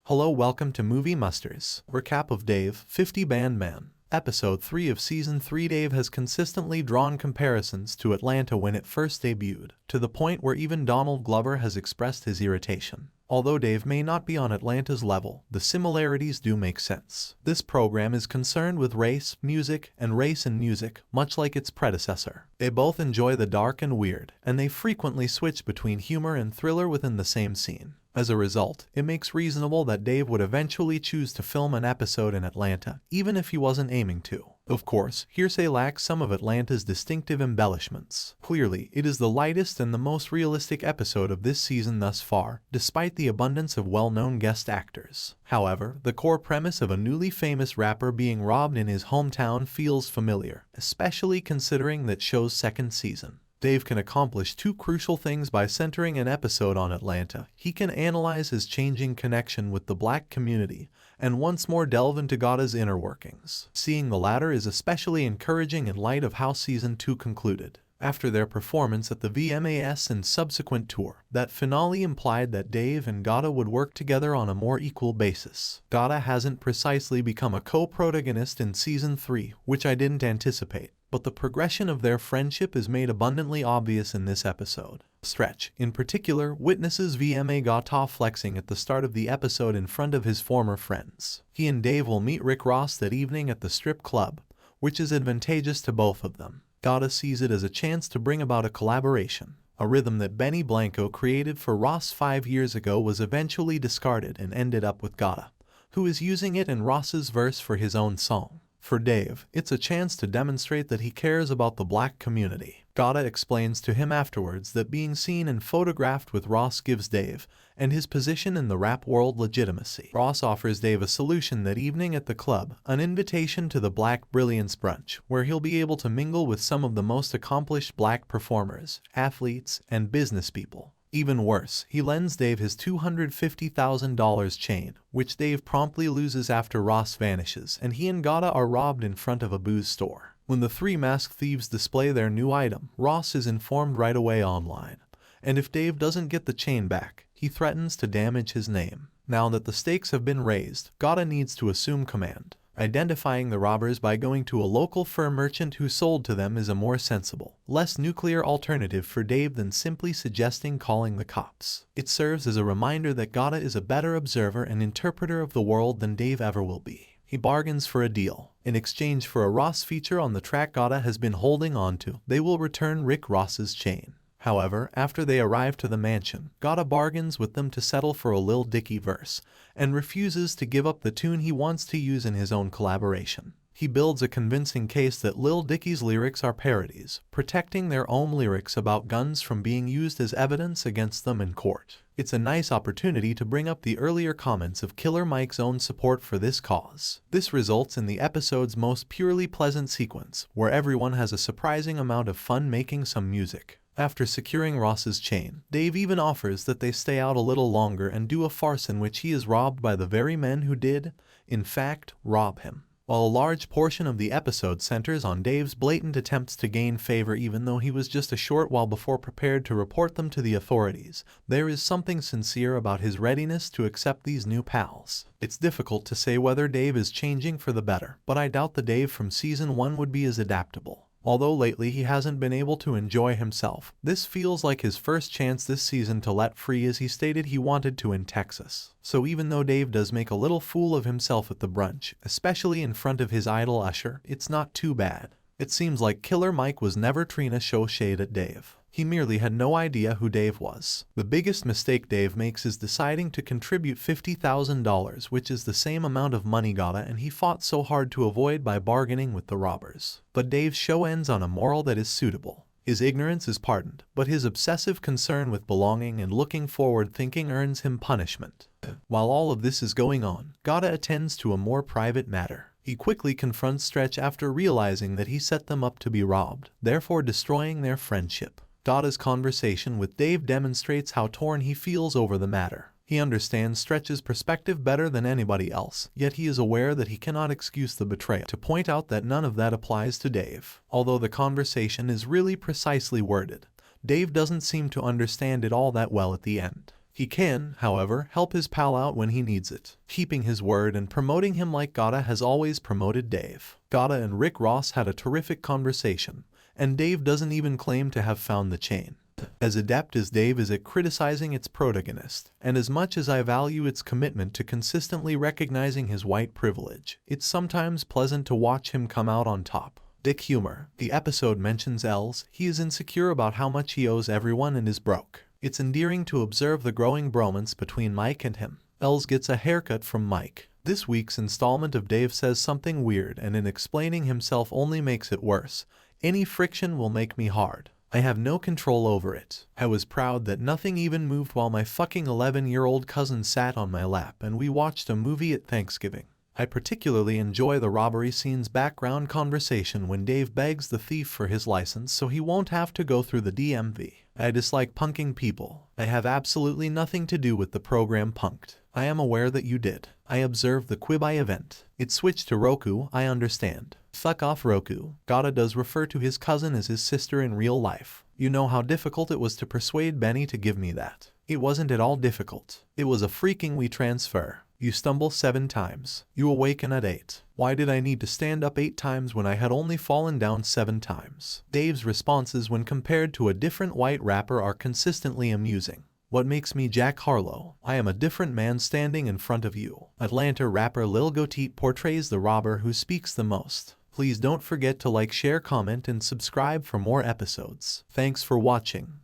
Hello, welcome to Movie Musters. Recap of Dave, 50 Band Man. Episode 3 of Season 3. Dave has consistently drawn comparisons to Atlanta when it first debuted, to the point where even Donald Glover has expressed his irritation. Although Dave may not be on Atlanta's level, the similarities do make sense. This program is concerned with race, music, and race and music, much like its predecessor. They both enjoy the dark and weird, and they frequently switch between humor and thriller within the same scene. As a result, it makes reasonable that Dave would eventually choose to film an episode in Atlanta, even if he wasn't aiming to. Of course, Hearsay lacks some of Atlanta's distinctive embellishments. Clearly, it is the lightest and the most realistic episode of this season thus far, despite the abundance of well-known guest actors. However, the core premise of a newly famous rapper being robbed in his hometown feels familiar, especially considering that show's second season. Dave can accomplish two crucial things by centering an episode on Atlanta. He can analyze his changing connection with the black community, and once more delve into GaTa's inner workings. Seeing the latter is especially encouraging in light of how Season 2 concluded. After their performance at the VMAs and subsequent tour, that finale implied that Dave and GaTa would work together on a more equal basis. GaTa hasn't precisely become a co-protagonist in Season 3, which I didn't anticipate, but the progression of their friendship is made abundantly obvious in this episode. S3XE3, in particular, witnesses VMA GaTa flexing at the start of the episode in front of his former friends. He and Dave will meet Rick Ross that evening at the strip club, which is advantageous to both of them. GaTa sees it as a chance to bring about a collaboration. A rhythm that Benny Blanco created for Ross 5 years ago was eventually discarded and ended up with GaTa, who is using it in Ross's verse for his own song. For Dave, it's a chance to demonstrate that he cares about the black community. GaTa explains to him afterwards that being seen and photographed with Ross gives Dave and his position in the rap world legitimacy. Ross offers Dave a solution that evening at the club, an invitation to the Black Brilliance Brunch, where he'll be able to mingle with some of the most accomplished black performers, athletes, and business people. Even worse, he lends Dave his $250,000 chain, which Dave promptly loses after Ross vanishes and he and GaTa are robbed in front of a booze store. When the three masked thieves display their new item, Ross is informed right away online, and if Dave doesn't get the chain back, he threatens to damage his name. Now that the stakes have been raised, GaTa needs to assume command. Identifying the robbers by going to a local fur merchant who sold to them is a more sensible, less nuclear alternative for Dave than simply suggesting calling the cops. It serves as a reminder that GaTa is a better observer and interpreter of the world than Dave ever will be. He bargains for a deal. In exchange for a Ross feature on the track GaTa has been holding on to, they will return Rick Ross's chain. However, after they arrive to the mansion, GaTa bargains with them to settle for a Lil Dicky verse, and refuses to give up the tune he wants to use in his own collaboration. He builds a convincing case that Lil Dicky's lyrics are parodies, protecting their own lyrics about guns from being used as evidence against them in court. It's a nice opportunity to bring up the earlier comments of Killer Mike's own support for this cause. This results in the episode's most purely pleasant sequence, where everyone has a surprising amount of fun making some music. After securing Ross's chain, Dave even offers that they stay out a little longer and do a farce in which he is robbed by the very men who did, in fact, rob him. While a large portion of the episode centers on Dave's blatant attempts to gain favor even though he was just a short while before prepared to report them to the authorities, there is something sincere about his readiness to accept these new pals. It's difficult to say whether Dave is changing for the better, but I doubt the Dave from Season 1 would be as adaptable. Although lately he hasn't been able to enjoy himself, this feels like his first chance this season to let free as he stated he wanted to in Texas. So even though Dave does make a little fool of himself at the brunch, especially in front of his idol Usher, it's not too bad. It seems like Killer Mike was never trying to show shade at Dave. He merely had no idea who Dave was. The biggest mistake Dave makes is deciding to contribute $50,000, which is the same amount of money GaTa and he fought so hard to avoid by bargaining with the robbers. But Dave's show ends on a moral that is suitable. His ignorance is pardoned, but his obsessive concern with belonging and looking forward thinking earns him punishment. While all of this is going on, GaTa attends to a more private matter. He quickly confronts S3XE3 after realizing that he set them up to be robbed, therefore destroying their friendship. GaTa's conversation with Dave demonstrates how torn he feels over the matter. He understands S3XE's perspective better than anybody else, yet he is aware that he cannot excuse the betrayal. To point out that none of that applies to Dave. Although the conversation is really precisely worded, Dave doesn't seem to understand it all that well at the end. He can, however, help his pal out when he needs it, keeping his word and promoting him like GaTa has always promoted Dave. GaTa and Rick Ross had a terrific conversation, and Dave doesn't even claim to have found the chain. As adept as Dave is at criticizing its protagonist, and as much as I value its commitment to consistently recognizing his white privilege, it's sometimes pleasant to watch him come out on top. Dick humor. The episode mentions Els. He is insecure about how much he owes everyone and is broke. It's endearing to observe the growing bromance between Mike and him. Els gets a haircut from Mike. This week's installment of Dave says something weird and in explaining himself only makes it worse. Any friction will make me hard. I have no control over it. I was proud that nothing even moved while my fucking 11-year-old cousin sat on my lap and we watched a movie at Thanksgiving. I particularly enjoy the robbery scene's background conversation when Dave begs the thief for his license so he won't have to go through the DMV. I dislike punking people. I have absolutely nothing to do with the program Punked. I am aware that you did. I observed the Quibi event. It switched to Roku, I understand. Fuck off Roku. GaTa does refer to his cousin as his sister in real life. You know how difficult it was to persuade Benny to give me that. It wasn't at all difficult. It was a freaking we transfer. You stumble 7 times. You awaken at 8. Why did I need to stand up 8 times when I had only fallen down 7 times? Dave's responses when compared to a different white rapper are consistently amusing. What makes me Jack Harlow? I am a different man standing in front of you. Atlanta rapper Lil Dicky portrays the robber who speaks the most. Please don't forget to like, share, comment, and subscribe for more episodes. Thanks for watching.